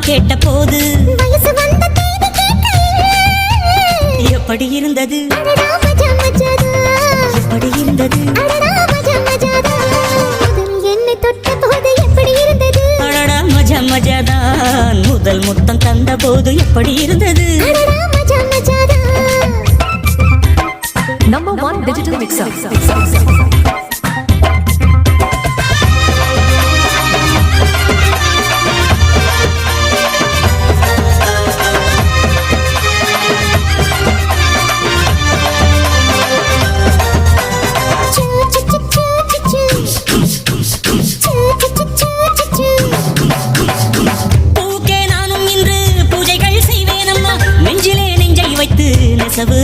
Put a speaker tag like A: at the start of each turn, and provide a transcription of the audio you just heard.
A: கேட்ட போது எப்படி இருந்தது எப்படி இருந்தது
B: என்னை தொட்ட போது எப்படி இருந்தது
A: அடடா மஜா மஜாதான் முதல் முத்தம் தந்த போது எப்படி இருந்தது
C: Number 1 digital mixer.
A: பூக்கே நானும் இன்று பூஜைகள் செய்வேனம்மா நெஞ்சிலே நெஞ்சை வைத்து நெசவு